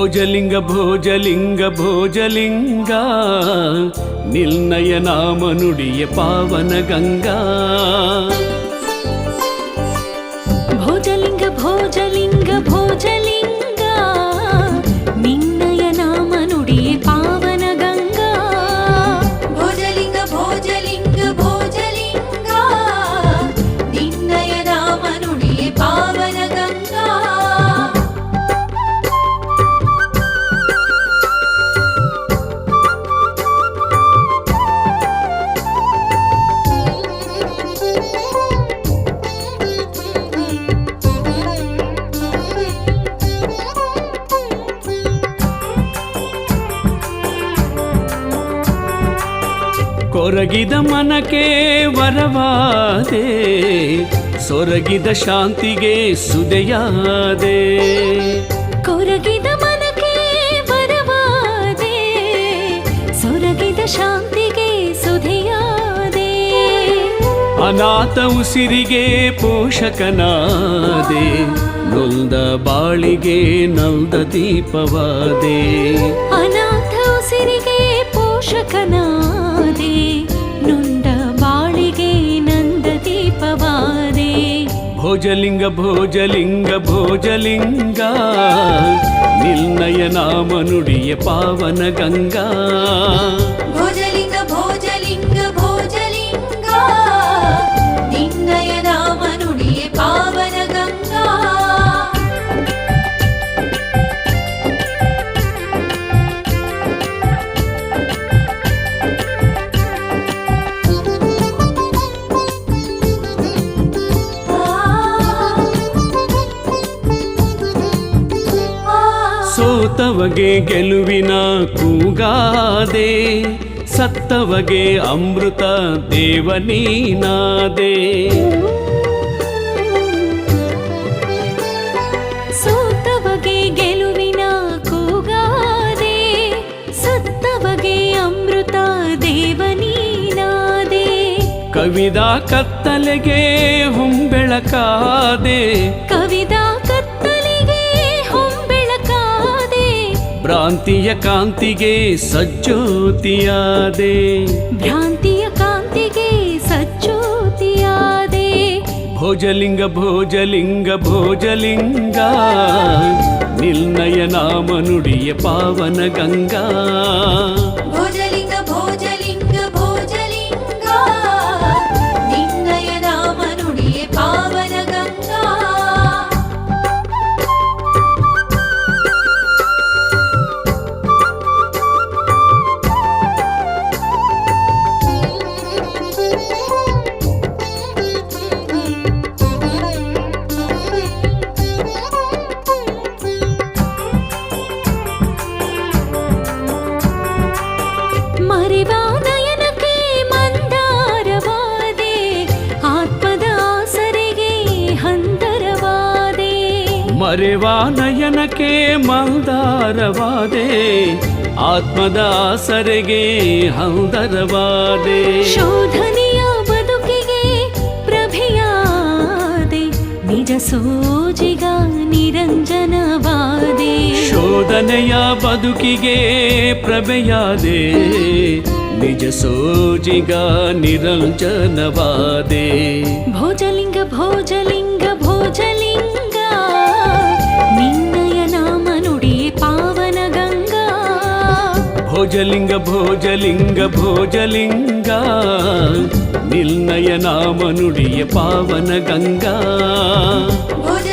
ಭೋಜಲಿಂಗ ಭೋಜಲಿಂಗ ಭೋಜಲಿಂಗ ನಿಲ್ನಯ ನಾಮ ನುಡಿಯ ಪಾವನ ಗಂಗಾ. ಭೋಜಲಿಂಗ ಭೋಜಲಿಂಗ ಭೋಜಲಿಂಗ ನಿನ್ನಯ ನಾಮ ನುಡಿಯ ಪಾವನ ಗಂಗಾ. ಭೋಜಲಿಂಗ ಭೋಜಲಿಂಗ ಭೋಜಲಿಂಗ ನಿನ್ನಯ ನಾಮ ನುಡಿಯ ಪಾವನ ಗಂಗಾ. ಕೊರಗಿದ ಮನಕ್ಕೆ ವರವಾದೆ, ಸೊರಗಿದ ಶಾಂತಿಗೆ ಸುದೆಯಾದೆ. ಕೊರಗಿದ ಮನಕ್ಕೆ ವರವಾದೆ, ಸೊರಗಿದ ಶಾಂತಿಗೆ ಸುಧೆಯಾದೆ. ಅನಾಥ ಉಸಿರಿಗೆ ಪೋಷಕನಾದೆ, ನೊಂದ ಬಾಳಿಗೆ ನಲ್ದ ದೀಪವಾದೆ. ಅನಾಥ ಉಸಿರಿಗೆ ಪೋಷಕನಾದೆ, ನೊಂದ ಬಾಳಿಗೆ ನಂದ ದೀಪವಾದೆ. ಭೋಜಲಿಂಗ ಭೋಜಲಿಂಗ ಭೋಜಲಿಂಗ ನಿಲ್ನಯ ನಾಮ ನುಡಿಯ ಪಾವನ ಗಂಗಾ. ಭೋಜಲಿಂಗ ಭೋಜಲಿಂಗ ಭೋಜಲಿಂಗ ನಿನ್ನಯ ನಾಮ ನುಡಿಯ ಪಾವನ ಗಂಗಾ. ಸೋತವಗೆ ಗೆಲುವಿನ ಕೂಗಾದೆ, ಸತ್ತವಗೆ ಅಮೃತ ದೇವನೀನಾದೆ. ಸೋತವಗೆ ಗೆಲುವಿನ ಕೂಗಾದೆ, ಸತ್ತವಗೆ ಅಮೃತ ದೇವನೀನಾದೆ. ಕವಿದ ಕತ್ತಲೆಗೆ ಹೊಂಬೆಳಕಾದೆ, ಕವಿದ ಕತ್ತಲಿಗೆ ಹೊಂಬೆಳಕಾದೆ. ಭ್ರಾಂತಿಯ ಕಾಂತಿಗೆ ಸಜ್ಜೋತಿಯಾದೆ. ಭ್ರಾಂತಿಯ ಕಾಂತಿಗೆ ಸಜ್ಜೋತಿಯಾದೆ. ಭೋಜಲಿಂಗ ಭೋಜಲಿಂಗ ಭೋಜಲಿಂಗ ನಿಲ್ನಯ ನಾಮ ನುಡಿಯ ಪಾವನ ಗಂಗಾ. ಭೋಜಲಿಂಗ ಭೋಜಲಿಂಗ ಭೋಜಲಿಂಗ ನಿನ್ನಯ ನಾಮ ನುಡಿಯ ಪಾವನ ಗಂಗಾ. ಮರೆವ ನಯನಕ್ಕೆ ಮಂದಾರವಾದೆ, ಆತ್ಮದ ಆಸರೆಗೆ ಹಂದರವಾದೆ. ಮರೆವ ನಯನಕ್ಕೆ ಮಂದಾರವಾದೆ, ಆತ್ಮದ ಆಸರೆಗೆ ಹಂದರವಾದೆ. ಶೋಧನೆಯ ಬದುಕಿಗೆ ಪ್ರಭೆಯಾದೆ, ನಿಜ ಸೋಜಿಗ ನಿರಂಜನವಾದೆ. ಶೋಧನೆಯ ಬದುಕಿಗೆ ಪ್ರಭೆಯಾದೆ, ನಿಜ ಸೋಜಿಗ ನಿರಂಜನವಾದೆ. ಭೋಜಲಿಂಗ ಭೋಜಲಿಂಗ ಭೋಜಲಿಂಗ ನಿನ್ನಯ ನಾಮ ನುಡಿಯ ಪಾವನ ಗಂಗಾ. ಭೋಜಲಿಂಗ ಭೋಜಲಿಂಗ ಭೋಜಲಿಂಗ ನಿಲ್ನಯ ನಾಮ ನುಡಿಯ ಪಾವನ ಗಂಗಾ. ಭೋಜ